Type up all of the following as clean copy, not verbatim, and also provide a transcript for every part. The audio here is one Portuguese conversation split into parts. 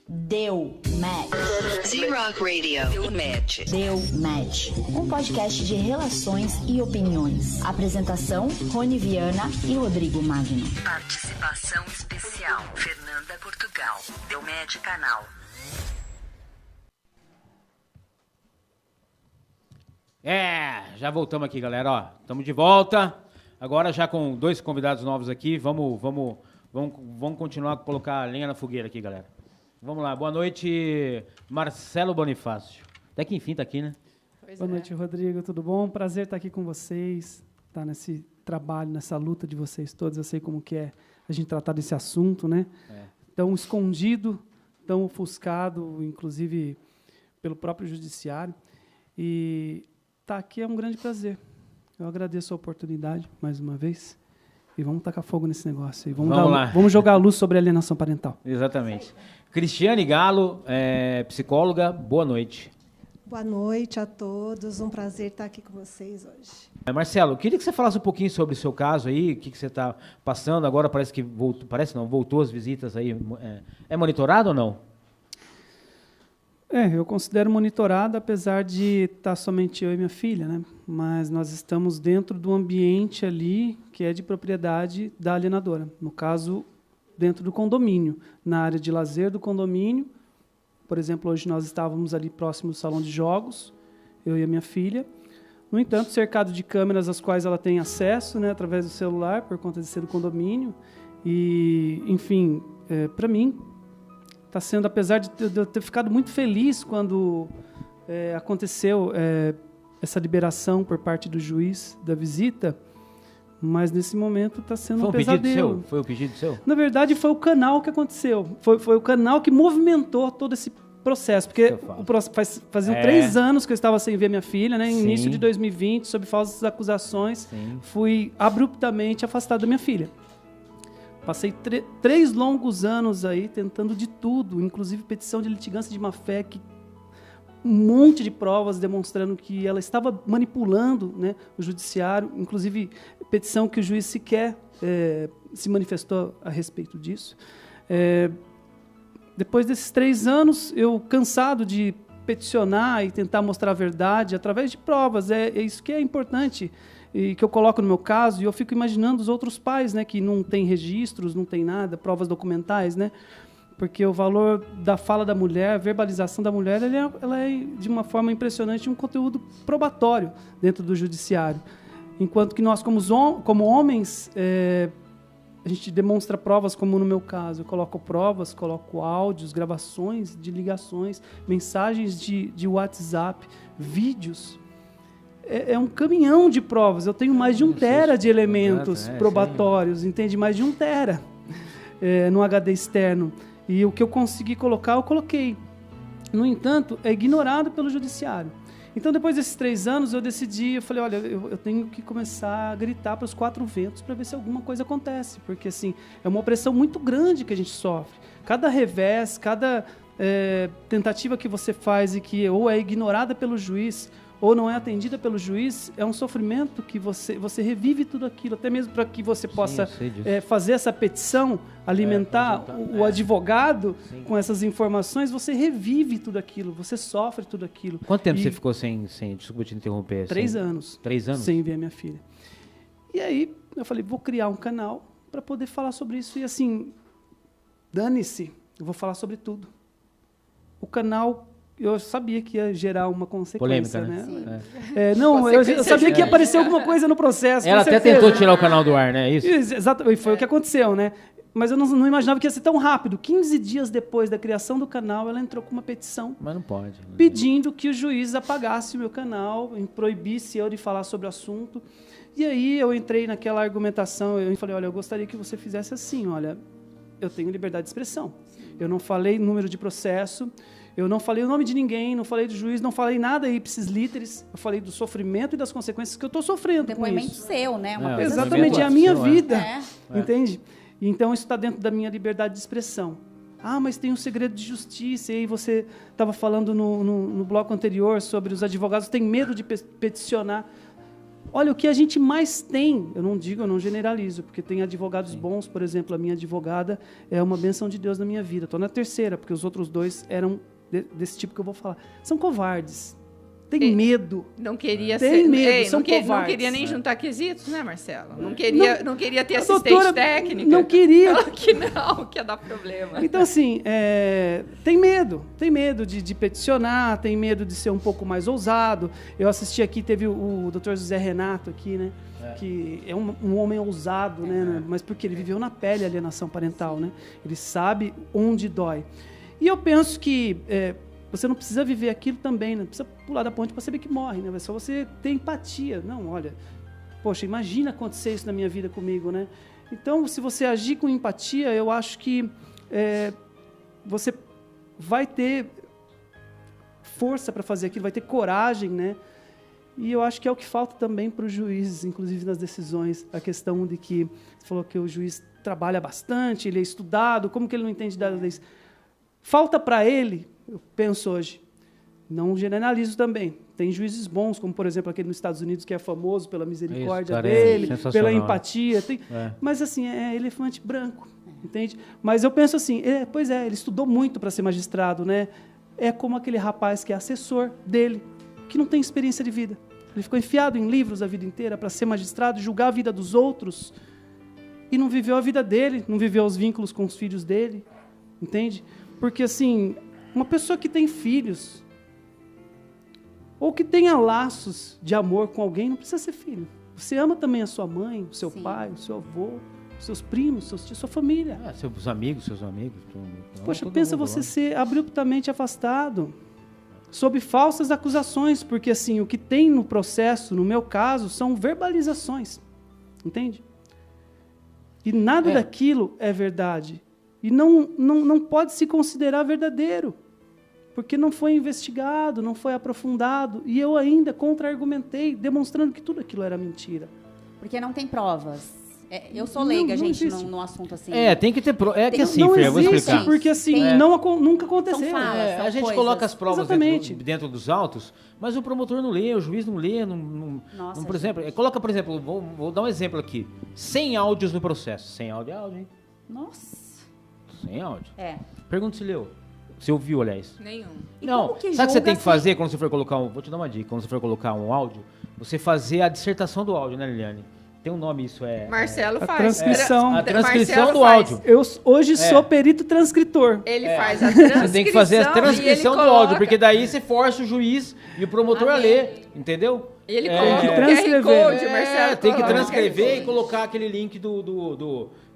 Deu Match. Z-Rock Radio. Deu Match. Deu Match. Um podcast de relações e opiniões. Apresentação, Rony Viana e Rodrigo Magno. Participação especial, Fernanda Portugal. Deu Match Canal. Já voltamos aqui, galera. Ó, estamos de volta. Agora já com 2 convidados novos aqui. Vamos continuar a colocar a lenha na fogueira aqui, galera. Vamos lá. Boa noite, Marcelo Bonifácio. Até que enfim tá aqui, né? Boa noite, Rodrigo. Tudo bom? Prazer estar aqui com vocês. Estar nesse trabalho, nessa luta de vocês todos. Eu sei como que é a gente tratar desse assunto, né? Tão escondido, tão ofuscado, inclusive pelo próprio judiciário. E estar aqui é um grande prazer. Eu agradeço a oportunidade, mais uma vez. E vamos tacar fogo nesse negócio. E vamos jogar a luz sobre a alienação parental. Exatamente. Cristiane Galo, psicóloga, boa noite. Boa noite a todos, um prazer estar aqui com vocês hoje. Marcelo, eu queria que você falasse um pouquinho sobre o seu caso aí, o que você está passando agora, voltou as visitas aí. É monitorado ou não? Eu considero monitorado, apesar de estar somente eu e minha filha, né? Mas nós estamos dentro do ambiente ali que é de propriedade da alienadora. No caso, dentro do condomínio, na área de lazer do condomínio. Por exemplo, hoje nós estávamos ali próximo do salão de jogos, eu e a minha filha. No entanto, cercado de câmeras às quais ela tem acesso, né, através do celular, por conta de ser do condomínio. E, enfim, para mim, está sendo, apesar de eu ter ficado muito feliz quando aconteceu essa liberação por parte do juiz da visita, mas nesse momento está sendo um pesadelo. Foi o pedido seu? Na verdade, foi o canal que aconteceu. Foi o canal que movimentou todo esse processo. Porque faziam 3 anos que eu estava sem ver minha filha, né? Início de 2020, sob falsas acusações. Sim. Fui abruptamente afastado da minha filha. Passei 3 longos anos aí tentando de tudo, inclusive petição de litigância de má-fé, um monte de provas demonstrando que ela estava manipulando, né, o judiciário, inclusive petição que o juiz sequer se manifestou a respeito disso. Depois desses 3 anos, eu cansado de peticionar e tentar mostrar a verdade através de provas, é isso que é importante e que eu coloco no meu caso, e eu fico imaginando os outros pais, né, que não têm registros, não tem nada, provas documentais, né? Porque o valor da fala da mulher, a verbalização da mulher, ela é, de uma forma impressionante, um conteúdo probatório dentro do judiciário. Enquanto que nós, como homens, a gente demonstra provas, como no meu caso. Eu coloco provas, coloco áudios, gravações de ligações, mensagens de WhatsApp, vídeos. É um caminhão de provas. Eu tenho mais de 1 tera de elementos probatórios, entende? Mais de 1 tera no HD externo. E o que eu consegui colocar, eu coloquei. No entanto, é ignorado pelo judiciário. Então, depois desses 3 anos, eu falei, olha, eu tenho que começar a gritar para os 4 ventos para ver se alguma coisa acontece. Porque, assim, é uma opressão muito grande que a gente sofre. Cada revés, cada tentativa que você faz e que ou é ignorada pelo juiz ou não é atendida pelo juiz, é um sofrimento que você revive tudo aquilo, até mesmo para que você possa fazer essa petição, alimentar o advogado com essas informações, você revive tudo aquilo, você sofre tudo aquilo. Quanto tempo você ficou sem desculpa te interromper? 3 anos. 3 anos? Sem ver a minha filha. E aí, eu falei, vou criar um canal para poder falar sobre isso. E assim, dane-se, eu vou falar sobre tudo. O canal, eu sabia que ia gerar uma consequência. Polêmica, né? Não, eu sabia que ia aparecer alguma coisa no processo. Ela até tentou tirar o canal do ar, né? Isso? Exatamente, foi o que aconteceu, né? Mas eu não imaginava que ia ser tão rápido. 15 dias depois da criação do canal, ela entrou com uma petição. Mas não pode. Pedindo que o juiz apagasse o meu canal, proibisse eu de falar sobre o assunto. E aí eu entrei naquela argumentação, eu falei, olha, eu gostaria que você fizesse assim, olha, eu tenho liberdade de expressão. Eu não falei número de processo, eu não falei o nome de ninguém, não falei do juiz, não falei nada ipsis literis, eu falei do sofrimento e das consequências que eu estou sofrendo com isso. Depoimento seu, né? Uma coisa exatamente, é a minha vida, entende? Então, isso está dentro da minha liberdade de expressão. Ah, mas tem um segredo de justiça, e aí você estava falando no bloco anterior sobre os advogados que têm medo de peticionar. Olha, o que a gente mais tem, eu não generalizo, porque tem advogados bons, por exemplo, a minha advogada é uma bênção de Deus na minha vida. Estou na terceira, porque os outros 2 eram desse tipo que eu vou falar. São covardes. Tem medo. Não queria Tem ser. medo, são covardes. Não queria nem juntar quesitos, né, Marcelo? Não queria ter assistente doutora técnica. não queria. Ela que não, que ia dar problema. Então, assim, tem medo de peticionar, tem medo de ser um pouco mais ousado. Eu assisti aqui, teve o Dr. José Renato aqui, né? Que é um homem ousado, né? Mas porque ele viveu na pele a alienação parental, né? Ele sabe onde dói. E eu penso que você não precisa viver aquilo também, né? Não precisa pular da ponte para saber que morre, né? É só você ter empatia. Não, olha, poxa, imagina acontecer isso na minha vida comigo, né? Então, se você agir com empatia, eu acho que você vai ter força para fazer aquilo, vai ter coragem, né? E eu acho que é o que falta também para os juízes, inclusive nas decisões, a questão de que você falou que o juiz trabalha bastante, ele é estudado, como que ele não entende das leis? Falta para ele, eu penso hoje, não generalizo também, tem juízes bons, como por exemplo aquele nos Estados Unidos que é famoso pela misericórdia dele, pela empatia, mas assim, é elefante branco, entende? Mas eu penso assim, ele estudou muito para ser magistrado, né? É como aquele rapaz que é assessor dele, que não tem experiência de vida. Ele ficou enfiado em livros a vida inteira para ser magistrado, julgar a vida dos outros, e não viveu a vida dele, não viveu os vínculos com os filhos dele, entende? Porque, assim, uma pessoa que tem filhos, ou que tenha laços de amor com alguém, não precisa ser filho. Você ama também a sua mãe, o seu pai, o seu avô, seus primos, seus tios, sua família. Seus amigos. Poxa, pensa você ser abruptamente afastado, sob falsas acusações, porque, assim, o que tem no processo, no meu caso, são verbalizações, entende? E nada daquilo é verdade. E não pode se considerar verdadeiro, porque não foi investigado, não foi aprofundado. E eu ainda contra-argumentei, demonstrando que tudo aquilo era mentira. Porque não tem provas. Eu sou leiga, gente, no assunto assim. Tem que ter provas. É que assim, não Fê, eu vou explicar. Porque assim, nunca aconteceu. São falas, são a gente coisas. coloca as provas Exatamente. dentro dos autos, mas o promotor não lê, o juiz não lê. Nossa, por exemplo, coloca, por exemplo, vou dar um exemplo aqui. 100 áudios no processo. 100 áudio é áudio, hein? Nossa. 100 áudio. Pergunta se leu. Se ouviu, aliás. Nenhum. E não, como que sabe o que você tem que assim? fazer quando você for colocar vou te dar uma dica, quando você for colocar um áudio, você fazer a dissertação do áudio, né, Liliane? Tem um nome isso, Marcelo a faz. transcrição. A transcrição Marcelo do faz. áudio. Eu hoje sou perito transcritor. Ele faz a transcrição. Você tem que fazer a transcrição e do ele áudio, coloca- porque daí você força o juiz e o promotor a ler, entendeu? Ele É. coloca Tem que o QR transcrever. Code, Marcelo. Tem que coloca. transcrever e colocar aquele link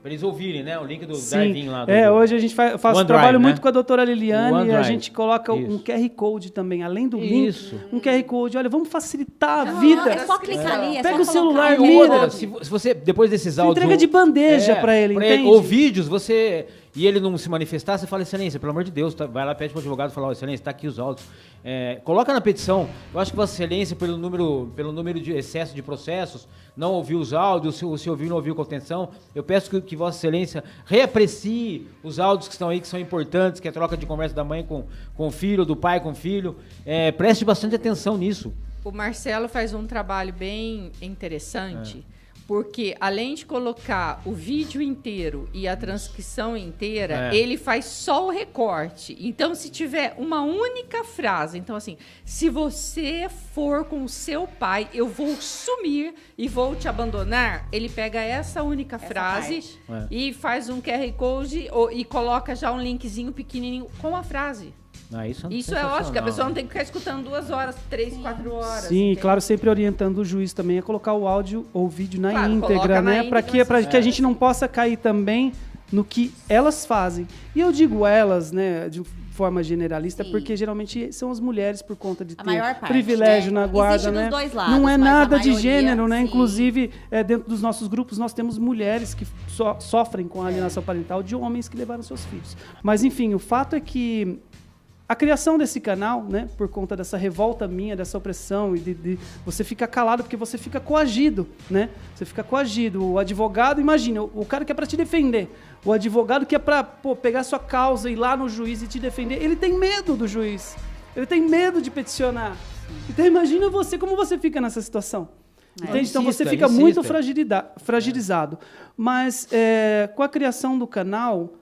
pra eles ouvirem, né? O link do Sim. drive-in lá. Hoje a gente faz OneDrive, trabalho né? muito com a doutora Liliane e a OneDrive. gente coloca um Isso. QR Code também, além do link, Isso. um QR Code. Olha, vamos facilitar a vida. É só clicar ali, Pega só o celular, colocar. E mira. outra, se você, depois desses Você áudios... entrega de bandeja pra ele, entende? Ou vídeos, e ele não se manifestar, você fala, excelência, pelo amor de Deus, vai lá, pede pro advogado e fala, excelência, tá aqui os áudios. Coloca na petição. Eu acho que Vossa Excelência, pelo número de excesso de processos, não ouviu os áudios, se ouviu, não ouviu com atenção. Eu peço que Vossa Excelência reaprecie os áudios que estão aí, que são importantes, que é a troca de conversa da mãe com o filho, do pai com o filho. Preste bastante atenção nisso. O Marcelo faz um trabalho bem interessante, porque além de colocar o vídeo inteiro e a transcrição inteira, ele faz só o recorte. Então, se tiver uma única frase, então assim, se você for com o seu pai, eu vou sumir e vou te abandonar, ele pega essa única frase e faz um QR Code e coloca já um linkzinho pequenininho com a frase. Isso é ótimo, que a pessoa não tem que ficar escutando 2 horas, 3, 4 horas. Sim, entende? claro, sempre orientando o juiz também a colocar o áudio ou o vídeo na Claro, íntegra, coloca na né? Para íntegra, que a gente não possa cair também no que elas fazem. E eu digo elas, né, de forma generalista, Sim. porque geralmente são as mulheres por conta de A ter maior parte, privilégio né? na guarda, Existe né? dos dois lados, não é mas a nada de maioria, gênero, né? sim. Inclusive, dentro dos nossos grupos, nós temos mulheres que sofrem com a alienação parental de homens que levaram seus filhos. Mas, enfim, o fato é que a criação desse canal, né, por conta dessa revolta minha, dessa opressão, e de você fica calado porque você fica coagido, né? Você fica coagido. O advogado, imagina, o cara que é para te defender, o advogado que é para pegar sua causa, ir lá no juiz e te defender, ele tem medo do juiz, ele tem medo de peticionar. Então imagina você, como você fica nessa situação. Entende? Então você Insista, fica insista. muito fragilizado. Mas com a criação do canal,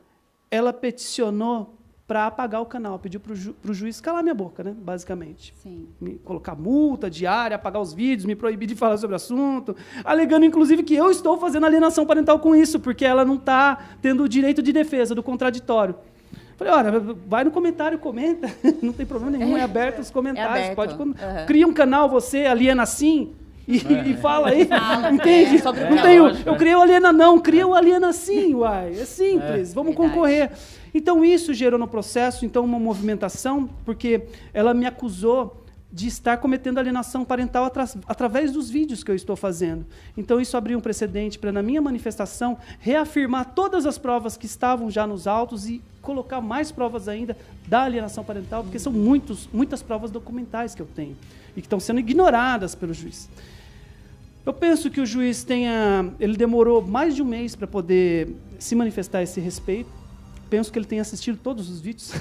ela peticionou para apagar o canal, pediu para o juiz calar minha boca, né? Basicamente. Sim. Me colocar multa diária, apagar os vídeos, me proibir de falar sobre o assunto, alegando, inclusive, que eu estou fazendo alienação parental com isso, porque ela não está tendo o direito de defesa do contraditório. Falei, olha, vai no comentário, comenta, não tem problema nenhum, é aberto os comentários. aberto. Cria um canal, você, aliena assim, e fala aí, entende? sobre o Não que tem lógico, eu criei o aliena não, cria o aliena sim, uai, é simples, vamos verdade. concorrer. Então isso gerou no processo, então, uma movimentação, porque ela me acusou de estar cometendo alienação parental através dos vídeos que eu estou fazendo. Então isso abriu um precedente para, na minha manifestação, reafirmar todas as provas que estavam já nos autos e colocar mais provas ainda da alienação parental, porque são muitas provas documentais que eu tenho e que estão sendo ignoradas pelo juiz. Eu penso que o juiz ele demorou mais de um mês para poder se manifestar a esse respeito. Penso que ele tenha assistido todos os vídeos,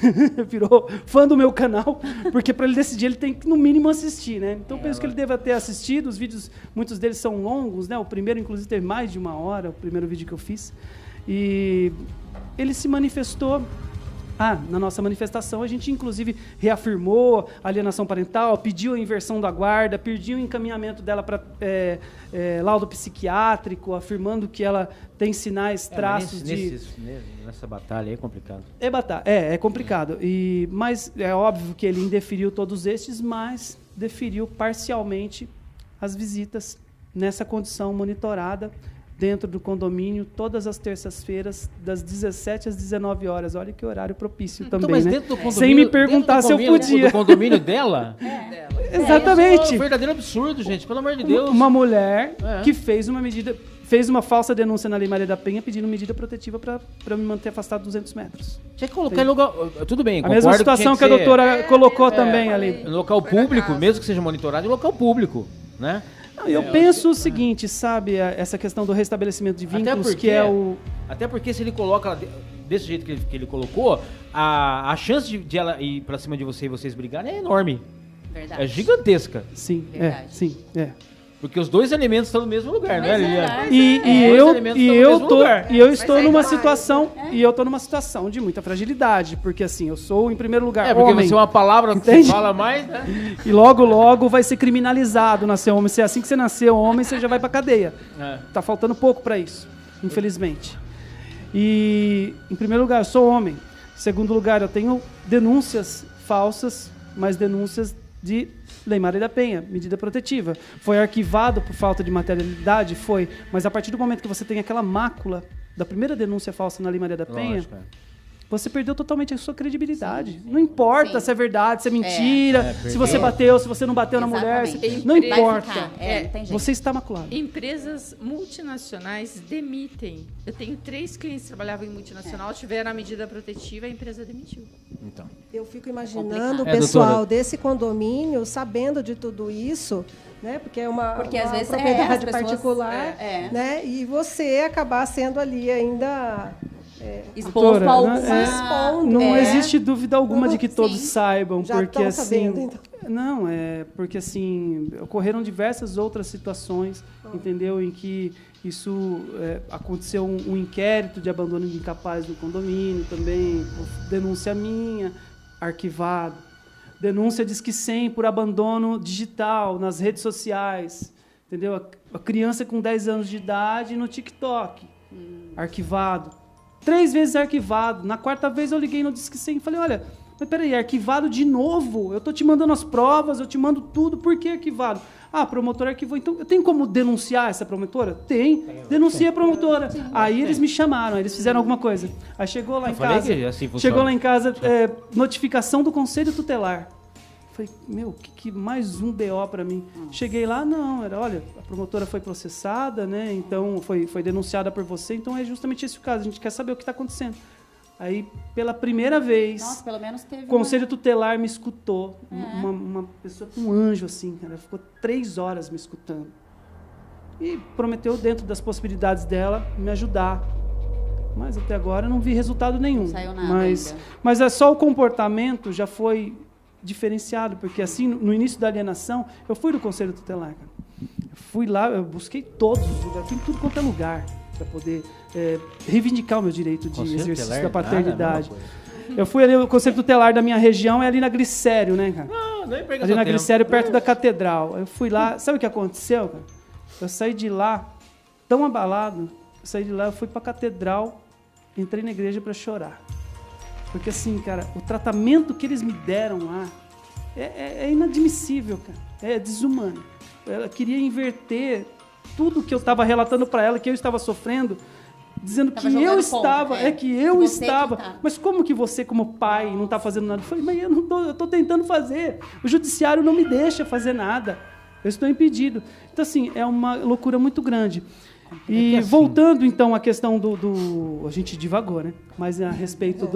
virou fã do meu canal, porque para ele decidir ele tem que, no mínimo, assistir, né? Então, penso que ele deva ter assistido, os vídeos, muitos deles são longos, né? O primeiro, inclusive, teve mais de 1 hora, o primeiro vídeo que eu fiz. E ele se manifestou. Na nossa manifestação, a gente, inclusive, reafirmou a alienação parental, pediu a inversão da guarda, pediu o encaminhamento dela para laudo psiquiátrico, afirmando que ela tem sinais, traços Nessa batalha aí é complicado. É complicado. Mas é óbvio que ele indeferiu todos estes, mas deferiu parcialmente as visitas nessa condição monitorada, dentro do condomínio, todas as terças-feiras, das 17 às 19 horas. Olha que horário propício também, mas né? dentro do condomínio, sem me perguntar se eu podia. Do condomínio dela? Exatamente. É um verdadeiro absurdo, gente, pelo amor de Deus. Uma mulher que fez uma falsa denúncia na Lei Maria da Penha pedindo medida protetiva para me manter afastado 200 metros. Tinha que colocar em lugar... Tudo bem, A mesma situação que a doutora colocou também ali. Em local público, mesmo que seja monitorado, em local público, né? Eu penso o seguinte, sabe, essa questão do restabelecimento de vínculos, que é o... Até porque se ele coloca ela desse jeito que ele colocou, a chance de ela ir pra cima de você e vocês brigarem é enorme. Verdade. É gigantesca. Sim, Verdade. sim. Porque os dois elementos estão no mesmo lugar, não é, Liliana? Eu estou numa situação, de muita fragilidade, porque assim, eu sou, em primeiro lugar, porque homem. você é uma palavra que Entende? você fala mais, né? E logo vai ser criminalizado nascer homem. Se é assim que você nasceu homem, você já vai pra cadeia. Tá faltando pouco para isso, infelizmente. E, em primeiro lugar, eu sou homem. Em segundo lugar, eu tenho denúncias falsas, mas denúncias de Lei Maria da Penha, medida protetiva. Foi arquivado por falta de materialidade? Foi. Mas a partir do momento que você tem aquela mácula da primeira denúncia falsa na Lei Maria da Penha, você perdeu totalmente a sua credibilidade. Não importa se é verdade, se é mentira, se você bateu, se você não bateu na mulher. Não importa. Você está maculado. Empresas multinacionais demitem. Eu tenho 3 clientes que trabalhavam em multinacional, tiveram a medida protetiva e a empresa demitiu. Então. Eu fico imaginando o pessoal desse condomínio sabendo de tudo isso, né? Porque é uma às vezes propriedade as pessoas, particular, né? E você acabar sendo ali ainda exposto a alguma... Não existe dúvida alguma de que todos saibam, já porque assim, sabendo, então. Não, porque assim, ocorreram diversas outras situações, entendeu, em que isso aconteceu um inquérito de abandono de incapaz no condomínio também, denúncia minha, arquivado, denúncia Disque 100 por abandono digital nas redes sociais, entendeu, a criança com 10 anos de idade no TikTok, arquivado. 3 vezes arquivado. Na 4ª vez eu liguei no Disque 100 e falei, olha, mas peraí, arquivado de novo? Eu tô te mandando as provas, eu te mando tudo, por que arquivado? A promotora arquivou. Então, eu tenho como denunciar essa promotora? Tem. Denuncia a promotora. Aí eles me chamaram, aí eles fizeram alguma coisa. Aí chegou lá em casa. Chegou lá em casa, notificação do Conselho Tutelar. Falei, que mais um BO para mim. Cheguei lá, olha, a promotora foi processada, né? Então foi denunciada por você, então é justamente esse o caso. A gente quer saber o que está acontecendo. Aí, pela primeira vez, nossa, pelo menos teve o Conselho Tutelar me escutou. Uma pessoa com um anjo, assim, cara. Ficou 3 horas me escutando. E prometeu, dentro das possibilidades dela, me ajudar. Mas até agora eu não vi resultado nenhum. Não saiu nada ainda. Mas é só o comportamento já foi diferenciado, porque assim, no início da alienação, eu fui do Conselho Tutelar, cara. Fui lá, eu busquei todos os lugares, fui em tudo quanto é lugar, para poder reivindicar o meu direito de exercício da paternidade. Eu fui ali, o Conselho Tutelar da minha região é ali na Glicério, né, cara? Ali na Glicério, perto da Catedral. Eu fui lá, sabe o que aconteceu, cara? Eu saí de lá, tão abalado, eu fui pra Catedral, entrei na igreja para chorar. Porque assim, cara, o tratamento que eles me deram lá é inadmissível, cara. É desumano. Ela queria inverter tudo que eu estava relatando para ela, que eu estava sofrendo, dizendo que eu estava, mas como que você, como pai, não está fazendo nada? Eu falei, mas eu estou tentando fazer. O judiciário não me deixa fazer nada. Eu estou impedido. Então, assim, é uma loucura muito grande. E assim, voltando, então, à questão a gente divagou, né? Mas a respeito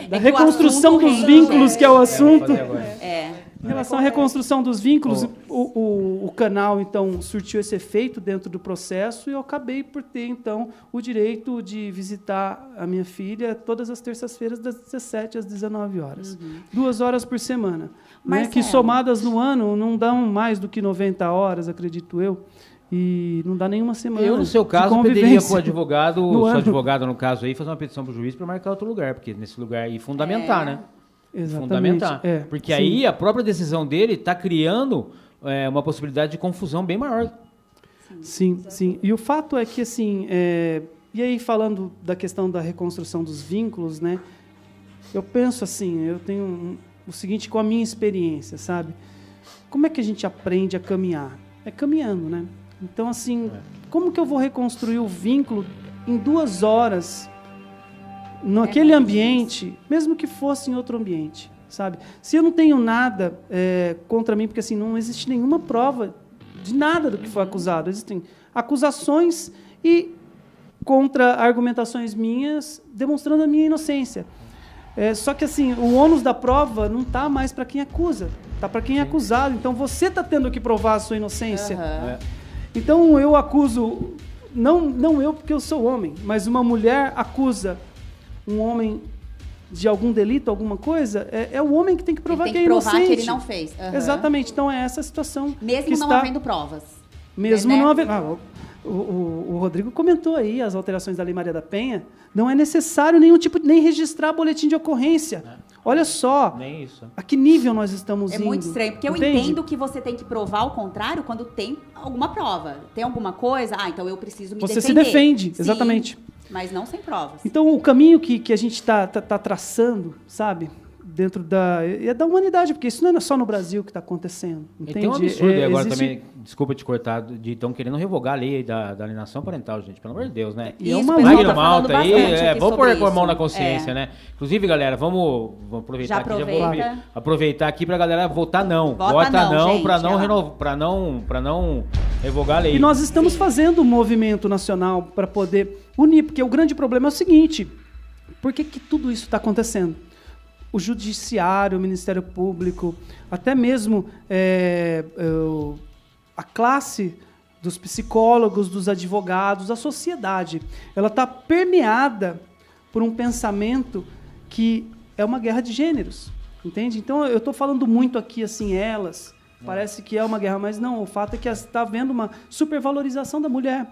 da reconstrução dos vínculos, que é o assunto. Em relação à reconstrução dos vínculos, o canal, então, surtiu esse efeito dentro do processo e eu acabei por ter, então, o direito de visitar a minha filha todas as terças-feiras, das 17 às 19 horas. 2 horas por semana. Né? Que somadas no ano não dão mais do que 90 horas, acredito eu. E não dá nenhuma semana. Eu, no seu caso, pediria para o advogado, seu advogado, no caso aí, fazer uma petição para o juiz para marcar outro lugar, porque nesse lugar aí fundamentar, né? Exatamente. Fundamentar. Porque sim, aí a própria decisão dele está criando uma possibilidade de confusão bem maior. Sim, sim. E o fato é que, assim, e aí falando da questão da reconstrução dos vínculos, né? Eu penso assim, eu tenho o seguinte com a minha experiência, sabe? Como é que a gente aprende a caminhar? É caminhando, né? Então, assim, como que eu vou reconstruir o vínculo em 2 horas naquele ambiente, mesmo que fosse em outro ambiente, sabe? Se eu não tenho nada contra mim, porque assim, não existe nenhuma prova de nada do que foi acusado. Existem acusações e contra-argumentações minhas demonstrando a minha inocência. Só que assim, o ônus da prova não está mais para quem acusa, está para quem é acusado. Então você está tendo que provar a sua inocência. Então eu acuso, não eu porque eu sou homem, mas uma mulher acusa um homem de algum delito, alguma coisa, é o homem que tem que provar que é inocente. Tem que provar que ele não fez. Exatamente. Então é essa a situação. Mesmo não havendo provas. Mesmo não havendo... O Rodrigo comentou aí as alterações da Lei Maria da Penha. Não é necessário nem registrar boletim de ocorrência. Olha só. Nem isso. A que nível nós estamos indo. É muito estranho, porque eu entendo que você tem que provar o contrário quando tem alguma prova. Tem alguma coisa? Então eu preciso me defender. Você se defende, exatamente. Mas não sem provas. Então o caminho que a gente está traçando, sabe? Dentro da humanidade, porque isso não é só no Brasil que está acontecendo. Entende? Tem um absurdo agora também, desculpa te cortar, de estão querendo revogar a lei da alienação parental, gente, pelo amor de Deus, né? E é uma Magno Malta aí, vamos pôr a mão na consciência, né? Inclusive, galera, vamos aproveitar aqui, aproveitar aqui pra galera votar não. Vota não, para não revogar a lei. E nós estamos fazendo um movimento nacional para poder unir, porque o grande problema é o seguinte, por que tudo isso está acontecendo? O judiciário, o Ministério Público, até mesmo a classe dos psicólogos, dos advogados, a sociedade, ela está permeada por um pensamento que é uma guerra de gêneros, entende? Então, eu estou falando muito aqui, assim, parece que é uma guerra, mas não, o fato é que está havendo uma supervalorização da mulher.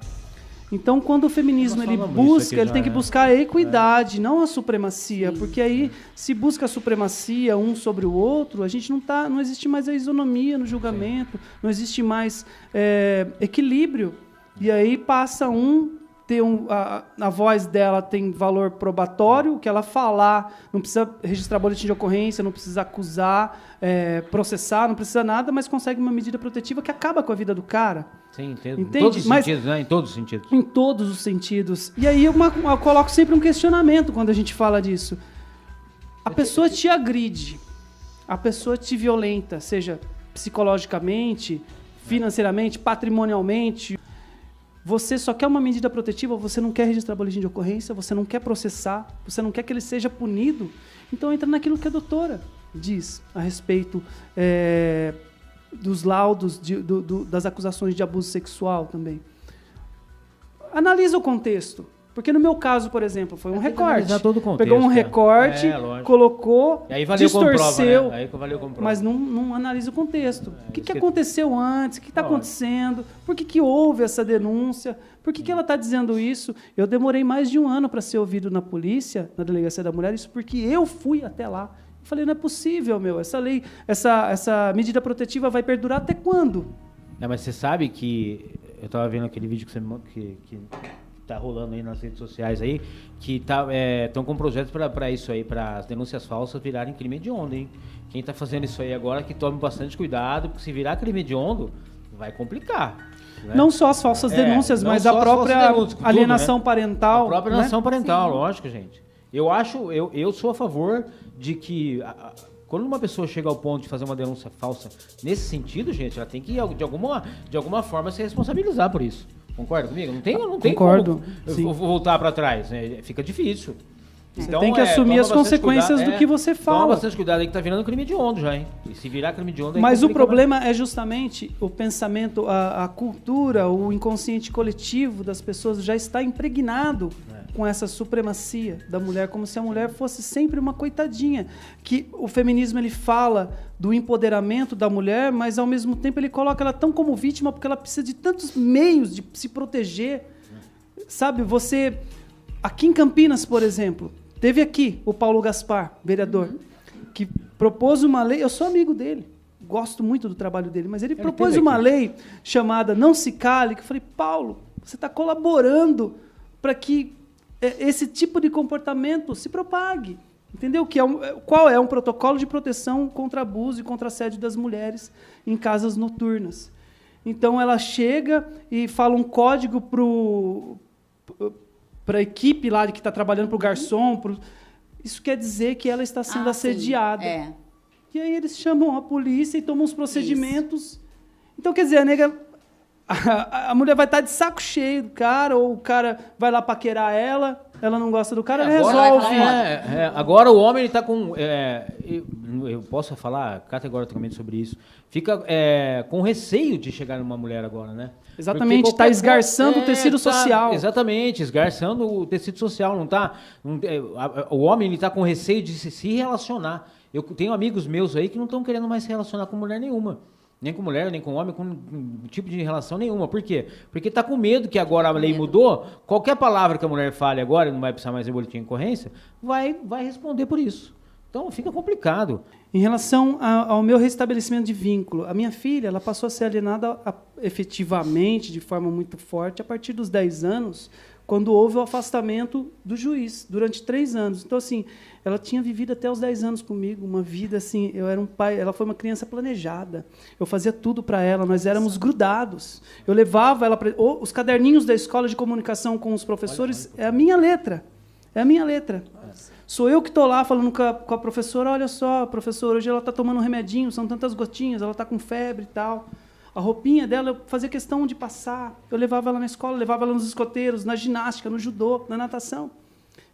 Então, quando o feminismo ele tem que buscar a equidade, não a supremacia, porque aí, se busca a supremacia um sobre o outro, a gente não existe mais a isonomia no julgamento, não existe mais equilíbrio. E aí passa a voz dela tem valor probatório, o que ela falar, não precisa registrar boletim de ocorrência, não precisa acusar, processar, não precisa nada, mas consegue uma medida protetiva que acaba com a vida do cara. Sim, entendo. Em todos os sentidos, né? Em todos os sentidos. Em todos os sentidos. E aí eu coloco sempre um questionamento quando a gente fala disso. A pessoa te agride, a pessoa te violenta, seja psicologicamente, financeiramente, patrimonialmente. Você só quer uma medida protetiva, você não quer registrar boletim de ocorrência, você não quer processar, você não quer que ele seja punido. Então entra naquilo que a doutora diz a respeito dos laudos, das acusações de abuso sexual também. Analisa o contexto. Porque no meu caso, por exemplo, foi um recorte. Todo o contexto, pegou um recorte, colocou, e aí valeu distorceu, como prova, né? Aí valeu como prova. mas não analisa o contexto. O que aconteceu antes? O que está acontecendo? Por que houve essa denúncia? Por que ela está dizendo isso? Eu demorei mais de 1 ano para ser ouvido na polícia, na Delegacia da Mulher, isso porque eu fui até lá. Eu falei, não é possível, essa lei, essa medida protetiva vai perdurar até quando? Mas você sabe que eu estava vendo aquele vídeo que tá rolando aí nas redes sociais aí, que estão com projetos para isso aí, para as denúncias falsas virarem crime hediondo, hein? Quem está fazendo isso aí agora que tome bastante cuidado, porque se virar crime hediondo, vai complicar. Né? Não só as falsas denúncias, mas a própria alienação parental. A própria alienação parental, lógico, gente. Eu sou a favor de que quando uma pessoa chega ao ponto de fazer uma denúncia falsa nesse sentido, gente, ela tem que de alguma forma se responsabilizar por isso. Concorda comigo? Não tem Concordo, como eu voltar para trás, né? Fica difícil. Você tem que assumir as consequências do que você fala. Toma bastante cuidado aí que tá virando crime hediondo já, hein? E se virar crime hediondo... Mas o problema é justamente o pensamento, a cultura, o inconsciente coletivo das pessoas já está impregnado com essa supremacia da mulher, como se a mulher fosse sempre uma coitadinha. Que o feminismo ele fala do empoderamento da mulher, mas ao mesmo tempo ele coloca ela tão como vítima porque ela precisa de tantos meios de se proteger. Sabe, você... Aqui em Campinas, por exemplo... Teve aqui o Paulo Gaspar, vereador, que propôs uma lei, eu sou amigo dele, gosto muito do trabalho dele, mas ele propôs uma lei chamada Não Se Cale, que eu falei, Paulo, você está colaborando para que esse tipo de comportamento se propague. Entendeu? Qual é um protocolo de proteção contra abuso e contra assédio das mulheres em casas noturnas. Então, ela chega e fala um código para a equipe lá que está trabalhando, para o garçom. Isso quer dizer que ela está sendo assediada. E aí eles chamam a polícia e tomam os procedimentos. Isso. Então, quer dizer, a mulher vai estar de saco cheio do cara, ou o cara vai lá paquerar ela não gosta do cara, resolve. Agora o homem está com... eu posso falar categoricamente sobre isso. Fica com receio de chegar numa mulher agora, né? Exatamente, está esgarçando o tecido social. Exatamente, esgarçando o tecido social. O homem está com receio de se relacionar. Eu tenho amigos meus aí que não estão querendo mais se relacionar com mulher nenhuma. Nem com mulher, nem com homem, com um tipo de relação nenhuma. Por quê? Porque está com medo que agora a lei mudou. Qualquer palavra que a mulher fale agora, não vai precisar mais de boletim de ocorrência, vai responder por isso. Então, fica complicado. Em relação ao meu restabelecimento de vínculo, a minha filha ela passou a ser alienada efetivamente, de forma muito forte, a partir dos 10 anos, quando houve o afastamento do juiz, durante 3 anos. Então, assim, ela tinha vivido até os 10 anos comigo, uma vida assim, eu era um pai, ela foi uma criança planejada, eu fazia tudo para ela, nós éramos grudados. Eu levava ela para... Os caderninhos da escola de comunicação com os professores, é a minha letra. Sou eu que estou lá falando com a professora, olha só, professora, hoje ela está tomando um remedinho, são tantas gotinhas, ela está com febre e tal. A roupinha dela eu fazia questão de passar. Eu levava ela na escola, levava ela nos escoteiros, na ginástica, no judô, na natação.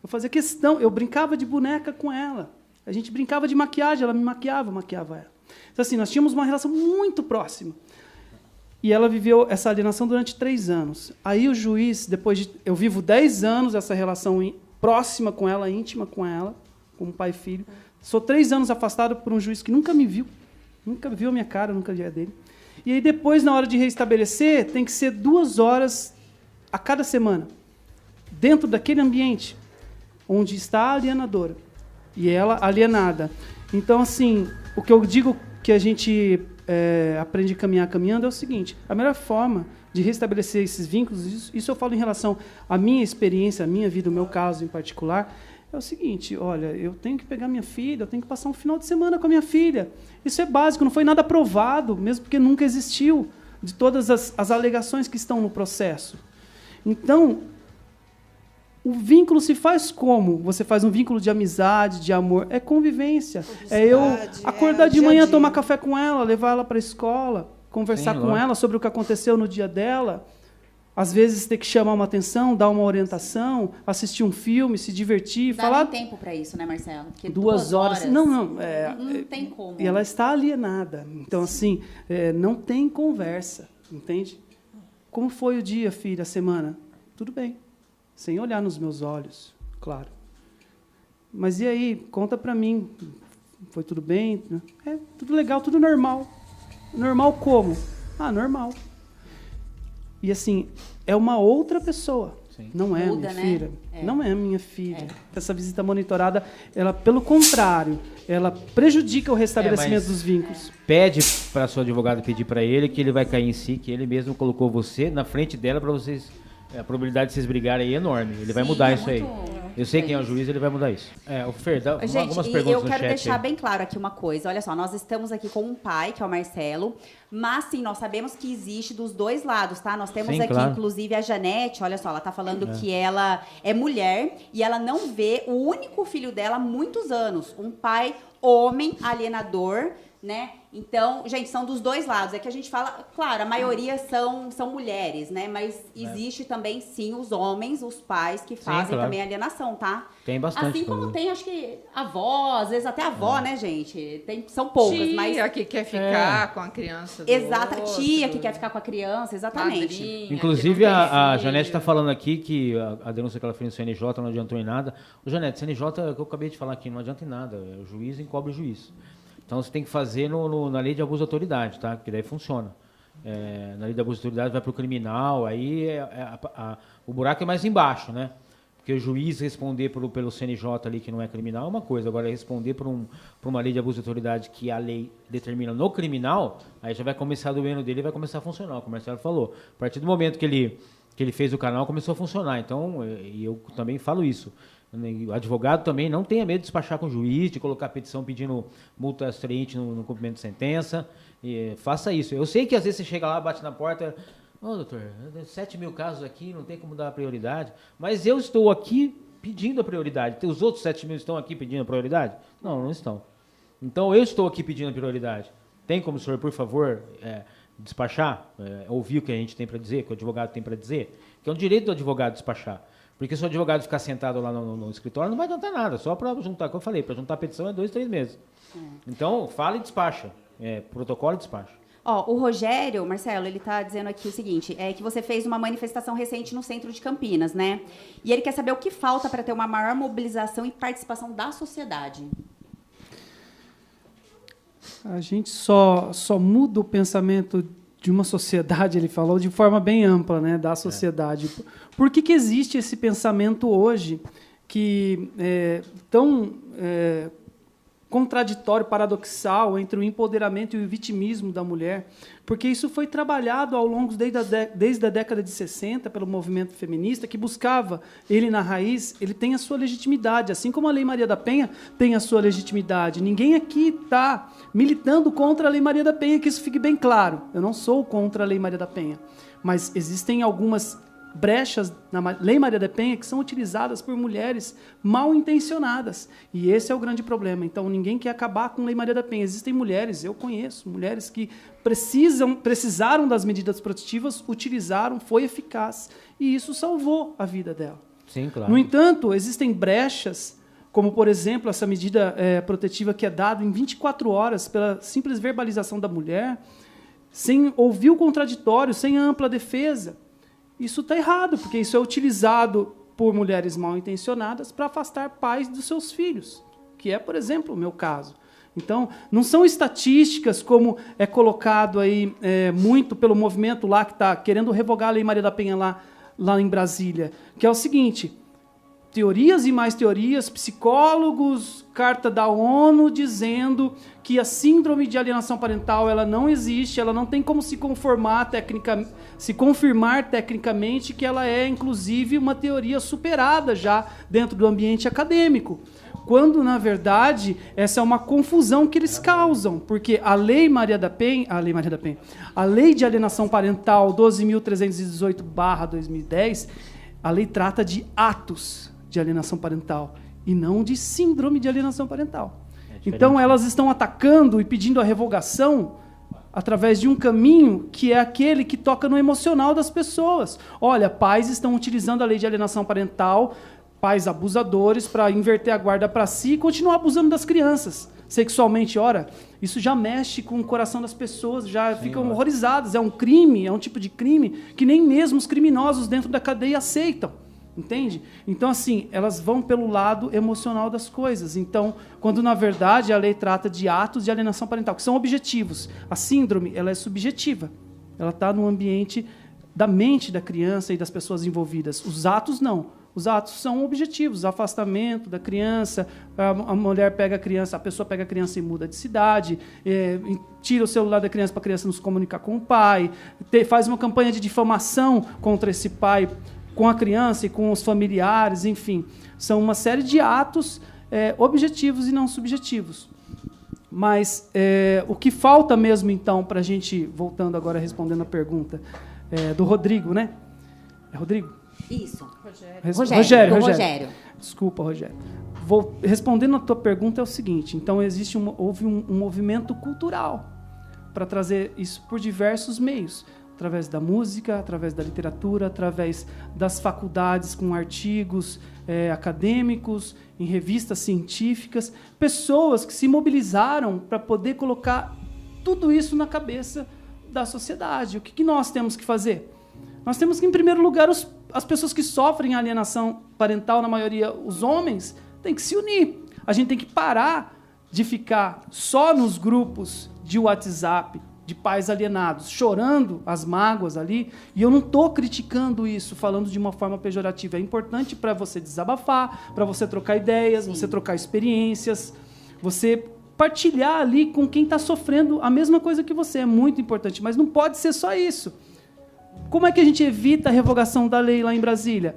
Eu fazia questão, eu brincava de boneca com ela. A gente brincava de maquiagem, ela me maquiava, eu maquiava ela. Então, assim, nós tínhamos uma relação muito próxima. E ela viveu essa alienação durante 3 anos. Aí o juiz, depois de... Eu vivo 10 anos essa relação próxima com ela, íntima com ela, como pai e filho. Sou 3 anos afastado por um juiz que nunca me viu. Nunca viu a minha cara, nunca vi a dele. E aí depois, na hora de restabelecer, tem que ser 2 horas a cada semana. Dentro daquele ambiente onde está a alienadora. E ela alienada. Então, assim, o que eu digo que a gente aprende a caminhar caminhando é o seguinte. A melhor forma de restabelecer esses vínculos, isso eu falo em relação à minha experiência, à minha vida, o meu caso em particular, é o seguinte, olha, eu tenho que pegar minha filha, eu tenho que passar um final de semana com a minha filha. Isso é básico, não foi nada provado, mesmo porque nunca existiu, de todas as alegações que estão no processo. Então, o vínculo se faz como? Você faz um vínculo de amizade, de amor, é convivência. É eu acordar de manhã, tomar café com ela, levar ela para a escola, conversar com ela sobre o que aconteceu no dia dela, às vezes ter que chamar uma atenção, dar uma orientação, assistir um filme, se divertir, falar... Dá tempo para isso, né, Marcelo? Porque 2 horas... Não tem como. E ela está alienada. Então, assim, não tem conversa, entende? Como foi o dia, filha, a semana? Tudo bem. sem olhar nos meus olhos, claro. Mas e aí, conta para mim, foi tudo bem? Tudo legal, tudo normal. Normal como? Normal. E assim, é uma outra pessoa. Sim. Não é Muda, minha filha. Não é minha filha. Essa visita monitorada, ela, pelo contrário, ela prejudica o restabelecimento dos vínculos. Pede para a sua advogada pedir para ele que ele vai cair em si, que ele mesmo colocou você na frente dela para vocês... A probabilidade de vocês brigarem aí é enorme. Ele vai mudar isso aí. Eu sei quem é o juiz, ele vai mudar isso. O Fer, dá algumas perguntas eu quero deixar aí. bem claro aqui uma coisa. Olha só, nós estamos aqui com um pai, que é o Marcelo, mas sim, nós sabemos que existe dos dois lados, tá? Nós temos aqui, claro, inclusive, a Janete, olha só, ela tá falando que ela é mulher e ela não vê o único filho dela há muitos anos. Um pai homem, alienador, né? Então, gente, são dos dois lados. É que a gente fala, claro, a maioria são mulheres, né? Mas existe também, sim, os homens, os pais que fazem também alienação, tá? Tem bastante. Assim como tem, acho que, avó, às vezes até avó, né, gente? São poucas, tia mas... Tia que quer ficar com a criança do outro. Tia que quer ficar com a criança, exatamente. Madrinha, inclusive, a Janete está falando aqui que a denúncia que ela fez no CNJ não adiantou em nada. Ô, Janete, CNJ, que eu acabei de falar aqui, não adianta em nada. O juiz encobre o juiz. Então, você tem que fazer na lei de abuso de autoridade, tá? Que daí funciona. Na lei de abuso de autoridade vai para o criminal, aí o buraco é mais embaixo, né? Porque o juiz responder pelo CNJ ali, que não é criminal, é uma coisa. Agora, responder por uma lei de abuso de autoridade que a lei determina no criminal, aí já vai começar do eno dele e vai começar a funcionar, como o Marcelo falou. A partir do momento que ele fez o canal, começou a funcionar. Então, e eu também falo isso. O advogado também não tenha medo de despachar com o juiz, de colocar petição pedindo multa extraente no cumprimento de sentença. Faça isso. Eu sei que às vezes você chega lá, bate na porta, doutor, 7 mil casos aqui, não tem como dar prioridade, mas eu estou aqui pedindo a prioridade. Os outros 7 mil estão aqui pedindo a prioridade? Não estão. Então eu estou aqui pedindo a prioridade. Tem como o senhor, por favor, despachar? Ouvir o que a gente tem para dizer, o que o advogado tem para dizer? Que é um direito do advogado despachar. Porque se o advogado ficar sentado lá no escritório, não vai adiantar nada. Só para juntar, como eu falei, para juntar a petição é 2, 3 meses. Então, fala e despacha. Protocolo e despacha. O Rogério, Marcelo, ele está dizendo aqui o seguinte, que você fez uma manifestação recente no centro de Campinas, né? E ele quer saber o que falta para ter uma maior mobilização e participação da sociedade. A gente só muda o pensamento de uma sociedade, ele falou, de forma bem ampla, né, da sociedade. Por que existe esse pensamento hoje que é tão contraditório, paradoxal entre o empoderamento e o vitimismo da mulher? Porque isso foi trabalhado ao longo desde a década de 60 pelo movimento feminista, que buscava, ele na raiz, ele tem a sua legitimidade, assim como a Lei Maria da Penha tem a sua legitimidade. Ninguém aqui está militando contra a Lei Maria da Penha, que isso fique bem claro. Eu não sou contra a Lei Maria da Penha, mas existem algumas brechas na Lei Maria da Penha que são utilizadas por mulheres mal intencionadas. E esse é o grande problema. Então, ninguém quer acabar com a Lei Maria da Penha. Existem mulheres, eu conheço, mulheres que precisaram das medidas protetivas, utilizaram, foi eficaz. E isso salvou a vida dela. Sim, claro. No entanto, existem brechas, como, por exemplo, essa medida protetiva que é dada em 24 horas pela simples verbalização da mulher, sem ouvir o contraditório, sem a ampla defesa. Isso está errado, porque isso é utilizado por mulheres mal intencionadas para afastar pais dos seus filhos, que é, por exemplo, o meu caso. Então, não são estatísticas como é colocado aí muito pelo movimento lá que está querendo revogar a Lei Maria da Penha lá em Brasília, que é o seguinte: teorias e mais teorias, psicólogos, carta da ONU dizendo que a síndrome de alienação parental ela não existe, ela não tem como se confirmar tecnicamente que ela é, inclusive, uma teoria superada já dentro do ambiente acadêmico. Quando, na verdade, essa é uma confusão que eles causam, porque a Lei de Alienação Parental 12.318/2010, a lei trata de atos de alienação parental e não de síndrome de alienação parental. Então, elas estão atacando e pedindo a revogação através de um caminho que é aquele que toca no emocional das pessoas. Olha, pais estão utilizando a lei de alienação parental, pais abusadores, para inverter a guarda para si e continuar abusando das crianças sexualmente. Ora, isso já mexe com o coração das pessoas, já ficam horrorizadas. É um crime, é um tipo de crime que nem mesmo os criminosos dentro da cadeia aceitam. entende? Então, assim, elas vão pelo lado emocional das coisas. Então, quando, na verdade, a lei trata de atos de alienação parental, que são objetivos. A síndrome, ela é subjetiva. Ela está no ambiente da mente da criança e das pessoas envolvidas. Os atos, não. Os atos são objetivos, afastamento da criança, a mulher pega a criança, a pessoa pega a criança e muda de cidade, tira o celular da criança para a criança não se comunicar com o pai, faz uma campanha de difamação contra esse pai, com a criança e com os familiares, enfim. São uma série de atos objetivos e não subjetivos. Mas o que falta mesmo, então, para a gente, voltando agora, respondendo a pergunta do Rodrigo, né? É Rodrigo? Isso. Rogério. Desculpa, Rogério. Respondendo a tua pergunta é o seguinte, então houve um movimento cultural para trazer isso por diversos meios, através da música, através da literatura, através das faculdades com artigos acadêmicos, em revistas científicas, pessoas que se mobilizaram para poder colocar tudo isso na cabeça da sociedade. O que nós temos que fazer? Nós temos que, em primeiro lugar, as pessoas que sofrem alienação parental, na maioria os homens, têm que se unir. A gente tem que parar de ficar só nos grupos de WhatsApp, de pais alienados, chorando as mágoas ali. E eu não estou criticando isso, falando de uma forma pejorativa. É importante para você desabafar, para você trocar ideias, você trocar experiências, você partilhar ali com quem está sofrendo a mesma coisa que você. É muito importante, mas não pode ser só isso. Como é que a gente evita a revogação da lei lá em Brasília?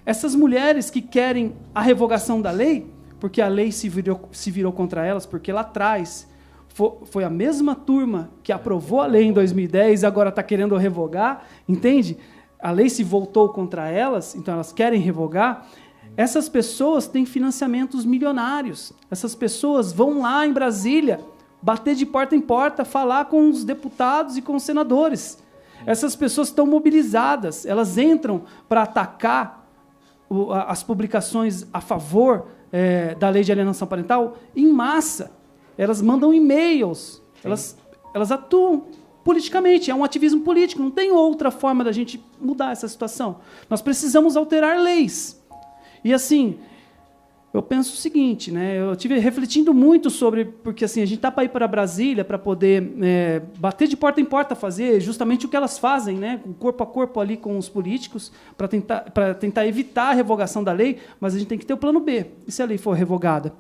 Essas mulheres que querem a revogação da lei, porque a lei se virou contra elas, porque lá atrás foi a mesma turma que aprovou a lei em 2010 e agora está querendo revogar, entende? A lei se voltou contra elas, então elas querem revogar. Essas pessoas têm financiamentos milionários. Essas pessoas vão lá em Brasília, bater de porta em porta, falar com os deputados e com os senadores. Essas pessoas estão mobilizadas, elas entram para atacar as publicações a favor da lei de alienação parental em massa. Elas mandam e-mails, elas atuam politicamente, é um ativismo político, não tem outra forma da gente mudar essa situação. Nós precisamos alterar leis. E assim, eu penso o seguinte, né? Eu estive refletindo muito sobre, porque assim, a gente está para ir para Brasília para poder bater de porta em porta, fazer justamente o que elas fazem, né? Corpo a corpo ali com os políticos, para tentar evitar a revogação da lei, mas a gente tem que ter o plano B. E se a lei for revogada?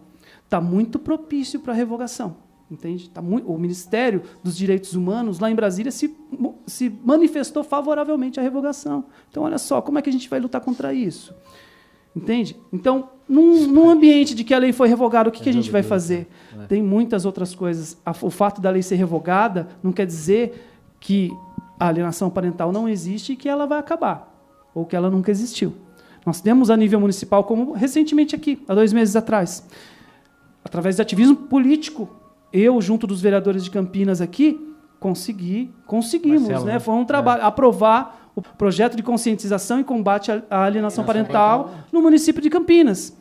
Está muito propício para a revogação, entende? O Ministério dos Direitos Humanos, lá em Brasília, se manifestou favoravelmente à revogação. Então, olha só, como é que a gente vai lutar contra isso? Entende? Então, num ambiente de que a lei foi revogada, o que a gente vai fazer? Tem muitas outras coisas. O fato da lei ser revogada não quer dizer que a alienação parental não existe e que ela vai acabar, ou que ela nunca existiu. Nós temos a nível municipal, como recentemente aqui, há 2 meses atrás, através de ativismo político, eu, junto dos vereadores de Campinas aqui, conseguimos, Marcelo, né? Foi um trabalho, aprovar o projeto de conscientização e combate à alienação parental no município de Campinas.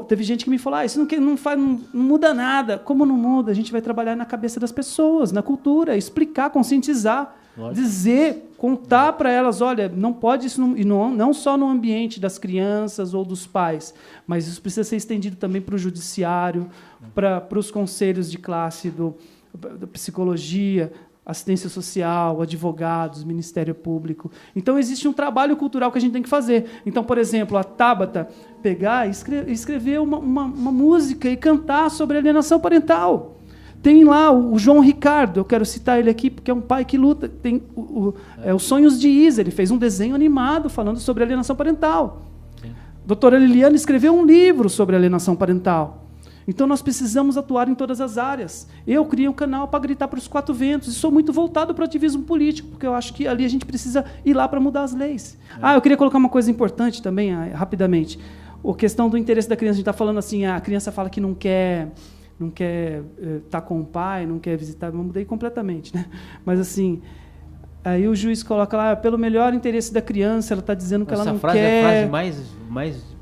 Teve gente que me falou, isso não muda nada. Como não muda? A gente vai trabalhar na cabeça das pessoas, na cultura, explicar, conscientizar, dizer, contar para elas, olha, não pode isso, não só no ambiente das crianças ou dos pais, mas isso precisa ser estendido também para o judiciário, para os conselhos de classe da psicologia, assistência social, advogados, Ministério Público. Então, existe um trabalho cultural que a gente tem que fazer. Então, por exemplo, a Tabata pegar e escrever uma música e cantar sobre alienação parental. Tem lá o João Ricardo, eu quero citar ele aqui, porque é um pai que luta. Tem os Sonhos de Isa, ele fez um desenho animado falando sobre alienação parental. Sim. Doutora Liliana escreveu um livro sobre alienação parental. Então, nós precisamos atuar em todas as áreas. Eu criei um canal para gritar para os 4 ventos, e sou muito voltado para o ativismo político, porque eu acho que ali a gente precisa ir lá para mudar as leis. Eu queria colocar uma coisa importante também, rapidamente. A questão do interesse da criança. A gente está falando assim, a criança fala que não quer estar com o pai, não quer visitar. Eu mudei completamente, né? Mas, assim, aí o juiz coloca lá, pelo melhor interesse da criança, ela está dizendo que ela não quer... Essa frase é a frase mais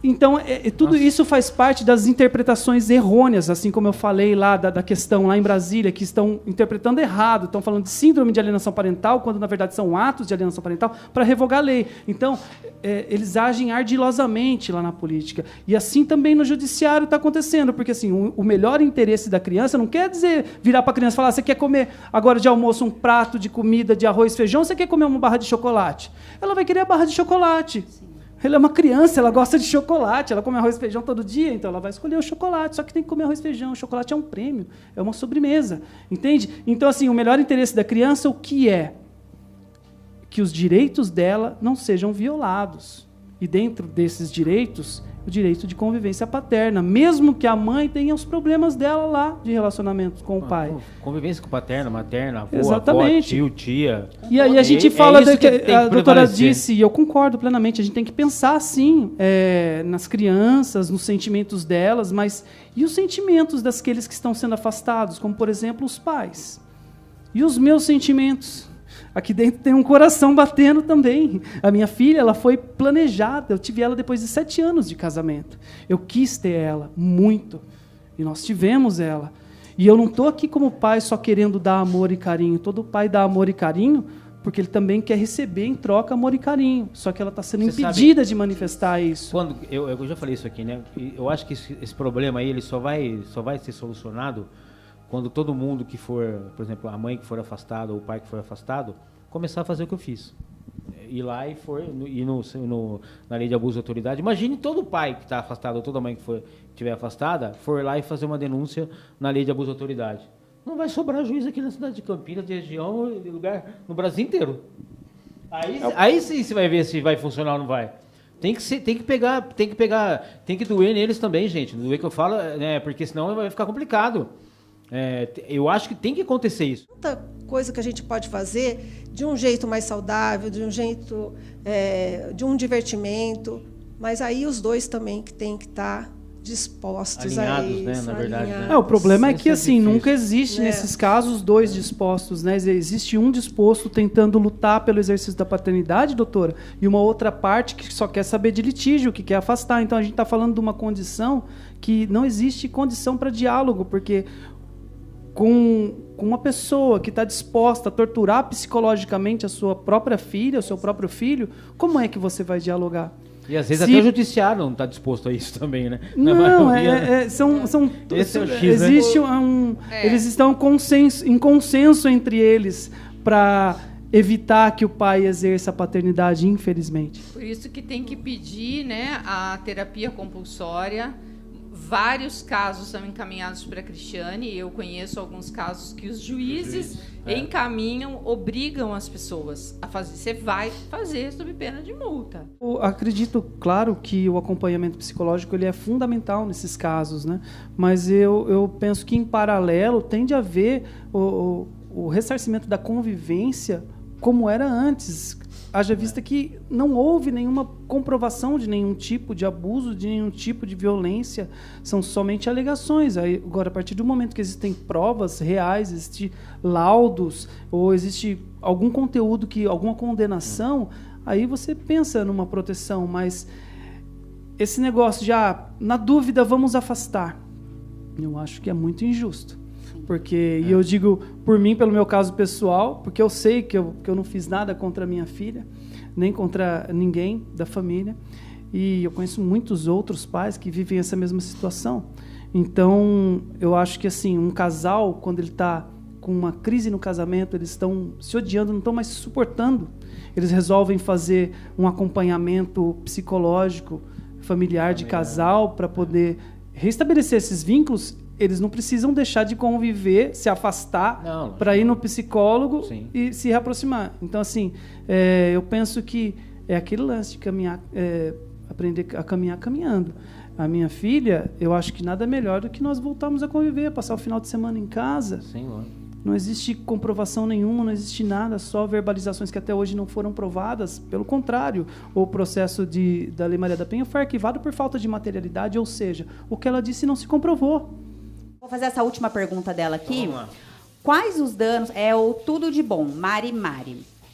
Então, tudo isso faz parte das interpretações errôneas, assim como eu falei lá da questão lá em Brasília, que estão interpretando errado, estão falando de síndrome de alienação parental, quando na verdade são atos de alienação parental, para revogar a lei. Então, eles agem ardilosamente lá na política. E assim também no judiciário está acontecendo, porque assim, o melhor interesse da criança não quer dizer virar para a criança e falar: você quer comer agora de almoço um prato de comida de arroz e feijão, ou você quer comer uma barra de chocolate? Ela vai querer a barra de chocolate. Sim. Ela é uma criança, ela gosta de chocolate, ela come arroz e feijão todo dia, então ela vai escolher o chocolate, só que tem que comer arroz e feijão. O chocolate é um prêmio, é uma sobremesa, entende? Então, assim, o melhor interesse da criança, o que é? Que os direitos dela não sejam violados. E dentro desses direitos, o direito de convivência paterna, mesmo que a mãe tenha os problemas dela lá de relacionamento com o pai. Convivência com paterna, materna, avô, exatamente. Avó, tio, tia. E aí a gente fala, a doutora disse, e eu concordo plenamente, a gente tem que pensar assim, nas crianças, nos sentimentos delas, mas e os sentimentos daqueles que estão sendo afastados, como, por exemplo, os pais? E os meus sentimentos? Aqui dentro tem um coração batendo também. A minha filha, ela foi planejada. Eu tive ela depois de 7 anos de casamento. Eu quis ter ela, muito. E nós tivemos ela. E eu não estou aqui como pai só querendo dar amor e carinho. Todo pai dá amor e carinho porque ele também quer receber em troca amor e carinho. Só que ela está sendo impedida de manifestar isso. Quando eu já falei isso aqui, né? Eu acho que esse problema aí ele só vai ser solucionado quando todo mundo que for, por exemplo, a mãe que for afastada ou o pai que for afastado, começar a fazer o que eu fiz. Ir lá e na lei de abuso de autoridade. Imagine todo pai que está afastado ou toda mãe que estiver afastada for lá e fazer uma denúncia na lei de abuso de autoridade. Não vai sobrar juiz aqui na cidade de Campinas, de região, de lugar, no Brasil inteiro. Aí sim você vai ver se vai funcionar ou não vai. Tem que doer neles também, gente. Doer que eu falo, né? Porque senão vai ficar complicado. Eu acho que tem que acontecer isso. Muita coisa que a gente pode fazer de um jeito mais saudável, de um jeito de um divertimento, mas aí os dois também que têm que estar dispostos alinhados, a isso, né, na verdade, né? O problema é que assim nunca existe nesses casos dois dispostos, né? Existe um disposto tentando lutar pelo exercício da paternidade, doutora, e uma outra parte que só quer saber de litígio, que quer afastar. Então a gente está falando de uma condição que não existe condição para diálogo, porque com uma pessoa que está disposta a torturar psicologicamente a sua própria filha, o seu próprio filho, como é que você vai dialogar? E às vezes até o judiciário não está disposto a isso também, né? Não, esse é o X, existe eles estão em consenso entre eles para evitar que o pai exerça a paternidade, infelizmente. Por isso que tem que pedir, né, a terapia compulsória. Vários casos são encaminhados para a Cristiane. Eu conheço alguns casos que os juízes encaminham, obrigam as pessoas a fazer. Você vai fazer sob pena de multa. Eu acredito, claro, que o acompanhamento psicológico ele é fundamental nesses casos, né? Mas eu penso que, em paralelo, tem de haver o ressarcimento da convivência como era antes. Haja vista que não houve nenhuma comprovação de nenhum tipo de abuso, de nenhum tipo de violência. São somente alegações. Agora, a partir do momento que existem provas reais, existem laudos, ou existe algum conteúdo, alguma condenação, aí você pensa numa proteção. Mas esse negócio de, na dúvida, vamos afastar, eu acho que é muito injusto. Porque, e eu digo por mim, pelo meu caso pessoal, porque eu sei que eu não fiz nada contra a minha filha, nem contra ninguém da família, e eu conheço muitos outros pais que vivem essa mesma situação. Então, eu acho que assim, um casal, quando ele está com uma crise no casamento, eles estão se odiando, não estão mais se suportando, eles resolvem fazer um acompanhamento psicológico, familiar de casal, para poder restabelecer esses vínculos. Eles não precisam deixar de conviver, se afastar para ir no psicólogo e se reaproximar. Então, assim, eu penso que é aquele lance de caminhar, aprender a caminhar caminhando. A minha filha, eu acho que nada melhor do que nós voltarmos a conviver, passar o final de semana em casa. Sim, não existe comprovação nenhuma, não existe nada, só verbalizações que até hoje não foram provadas. Pelo contrário, o processo da Lei Maria da Penha foi arquivado por falta de materialidade, ou seja, o que ela disse não se comprovou. Vou fazer essa última pergunta dela aqui. Quais os danos... É o Tudo de Bom, Mari.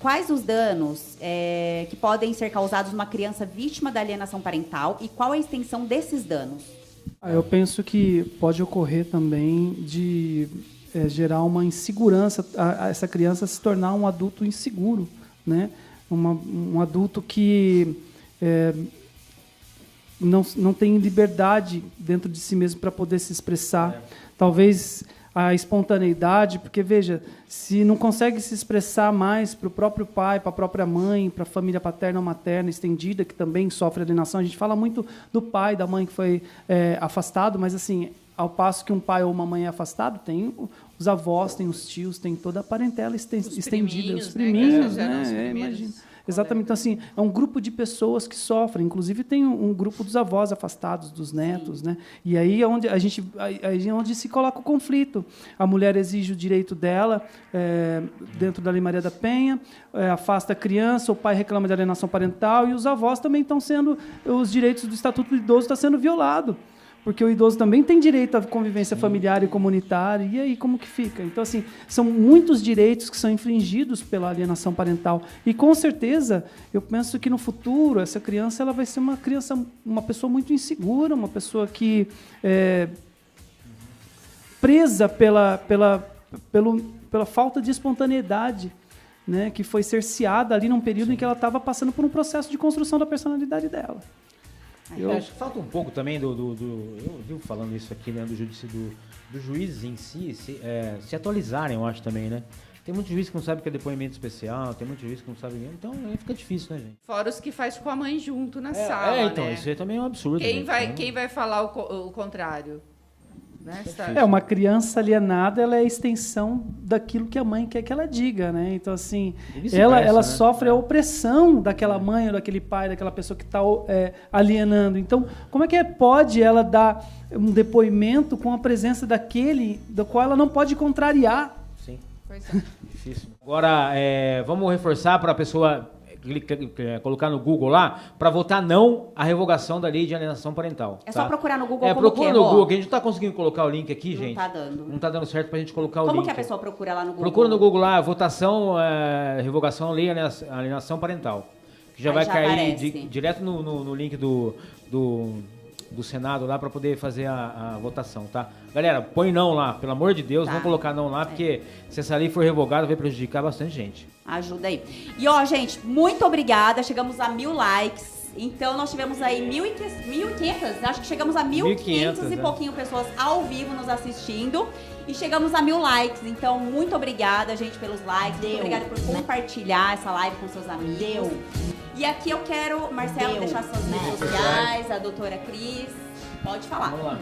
quais os danos que podem ser causados numa criança vítima da alienação parental e qual a extensão desses danos? Eu penso que pode ocorrer também de gerar uma insegurança, essa criança se tornar um adulto inseguro, né? Um adulto que não tem liberdade dentro de si mesmo para poder se expressar. Talvez a espontaneidade, porque, veja, se não consegue se expressar mais para o próprio pai, para a própria mãe, para a família paterna ou materna estendida, que também sofre alienação. A gente fala muito do pai, da mãe que foi afastado, mas, assim, ao passo que um pai ou uma mãe é afastado, tem os avós, tem os tios, tem toda a parentela estendida. Os priminhos, né? Imagina. Exatamente. Então, assim, é um grupo de pessoas que sofrem. Inclusive, tem um grupo dos avós afastados, dos netos, né? E aí é onde onde se coloca o conflito. A mulher exige o direito dela dentro da Lei Maria da Penha, afasta a criança, o pai reclama de alienação parental e os avós também estão sendo... Os direitos do Estatuto do Idoso estão sendo violados. Porque o idoso também tem direito à convivência familiar e comunitária. E aí, como que fica? Então, assim, são muitos direitos que são infringidos pela alienação parental. E, com certeza, eu penso que, no futuro, essa criança ela vai ser uma pessoa muito insegura, uma pessoa que presa pela falta de espontaneidade, né, que foi cerceada ali num período em que ela estava passando por um processo de construção da personalidade dela. Eu acho que falta um pouco também eu vivo falando isso aqui, né, do juiz em si se atualizarem, eu acho também, né? Tem muito juiz que não sabe o que é depoimento especial, tem muito juiz que não sabe, então aí fica difícil, né, gente? Fora os que faz com a mãe junto na sala, então, né? Isso aí também é um absurdo. Quem vai falar o contrário? Né? Uma criança alienada, ela é a extensão daquilo que a mãe quer que ela diga, né? Então, assim, ela sofre a opressão daquela mãe, ou daquele pai, daquela pessoa que está alienando. Então, como é que pode ela dar um depoimento com a presença daquele do qual ela não pode contrariar? Sim. Pois é. Difícil. Agora, vamos reforçar para a pessoa colocar no Google lá, para votar não à revogação da lei de alienação parental. É só procurar no Google procura no Google, que a gente não está conseguindo colocar o link aqui, gente. Não está dando. Não está dando certo para a gente colocar o link. Como que a pessoa procura lá no Google? Procura no Google lá, votação, revogação da lei de alienação parental. Que já vai cair direto no link do Senado lá para poder fazer a votação, tá? Galera, põe não lá, pelo amor de Deus, vamos colocar não lá, porque se essa lei for revogada vai prejudicar bastante gente. Ajuda aí. E gente, muito obrigada, chegamos a 1000 likes, então nós tivemos aí 1.500, acho que chegamos a 1.500 e pouquinho pessoas ao vivo nos assistindo, e chegamos a 1000 likes, então muito obrigada, gente, pelos likes, muito obrigada por compartilhar essa live com seus amigos. E aqui eu quero, Marcelo, deixar suas redes sociais, a doutora Cris, pode falar. Vamos lá.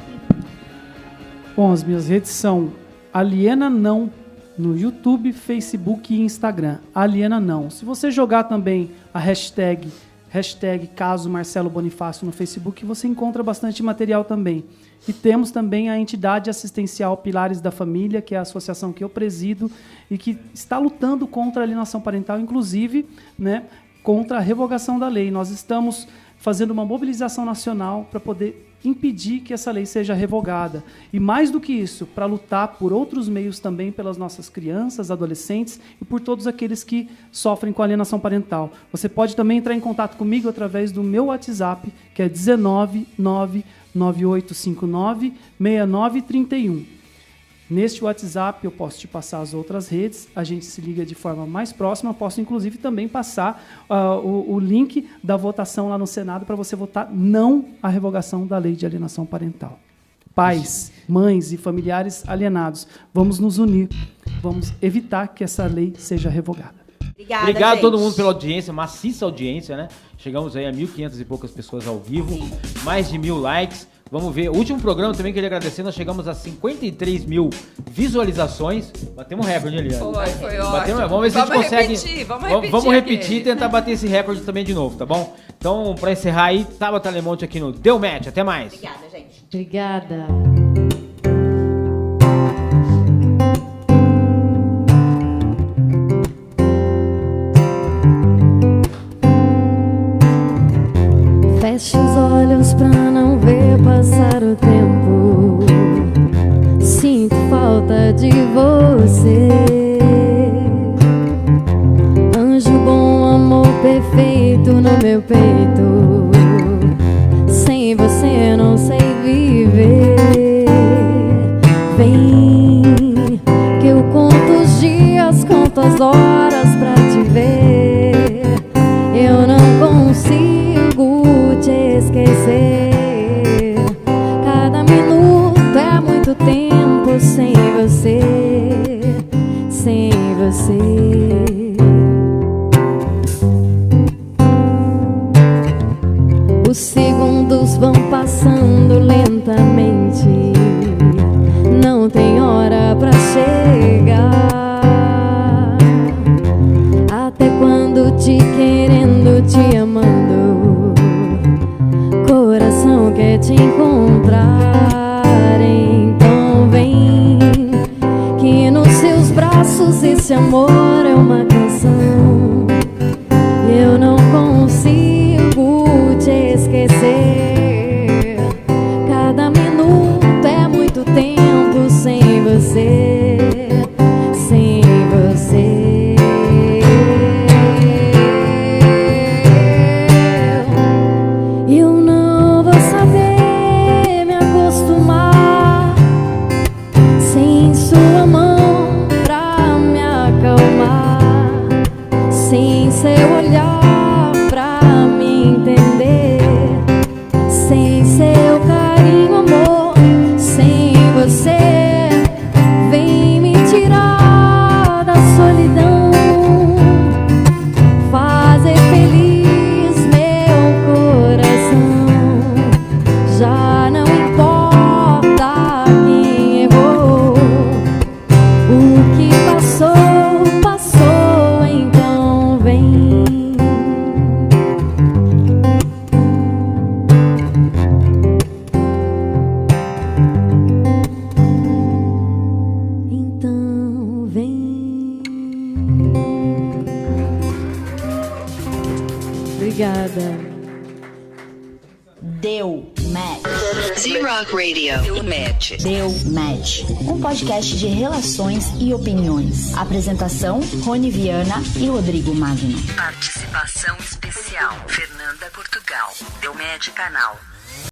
Bom, as minhas redes são Aliena Não, no YouTube, Facebook e Instagram. Aliena Não. Se você jogar também a hashtag caso Marcelo Bonifácio no Facebook, você encontra bastante material também. E temos também a entidade assistencial Pilares da Família, que é a associação que eu presido e que está lutando contra a alienação parental, inclusive, né, contra a revogação da lei. Nós estamos fazendo uma mobilização nacional para poder impedir que essa lei seja revogada. E mais do que isso, para lutar por outros meios também pelas nossas crianças, adolescentes e por todos aqueles que sofrem com alienação parental. Você pode também entrar em contato comigo através do meu WhatsApp, que é 19998596931. Neste WhatsApp eu posso te passar as outras redes, a gente se liga de forma mais próxima, posso inclusive também passar o link da votação lá no Senado para você votar não à revogação da lei de alienação parental. Pais, mães e familiares alienados, vamos nos unir, vamos evitar que essa lei seja revogada. Obrigado a todo mundo pela audiência, maciça audiência, né? Chegamos aí a 1.500 e poucas pessoas ao vivo, mais de 1000 likes. Vamos ver. O último programa também queria agradecer. Nós chegamos a 53 mil visualizações. Batemos um recorde ali. Foi ótimo. Vamos ver se a gente consegue. Vamos repetir e tentar bater esse recorde também de novo, tá bom? Então, para encerrar aí, Tabata Lemonte aqui no Deu Match. Até mais. Obrigada, gente. Obrigada. Feche os olhos pra não ver passar o tempo. Sinto falta de você, anjo muito no meu peito. Sem você não sei viver. Vem, que eu conto os dias, conto as horas pra te ver. Eu não consigo te esquecer. Cada minuto é muito tempo sem você, sem você. Os segundos vão passando lentamente, não tem hora pra chegar. Até quando te querendo, te amando, coração quer te encontrar. Então vem, que nos seus braços esse amor é uma canção. Eu não consigo te esquecer. Cada minuto é muito tempo sem você, sem você. Eu não vou saber me acostumar sem sua mão pra me acalmar, sem seu olhar pra me entender, sem seu carinho, amor, sem você. Vem me tirar da solidão, fazer feliz meu coração. Já não importa quem errou, o que passou, passou, então vem. Então vem. Obrigada. Deu match. Z-Rock Radio. Deu match. Deu match. Um podcast de relações e opiniões. Apresentação: Rony Viana e Rodrigo Magno. Participação especial: Fernanda Portugal. Deu match Canal.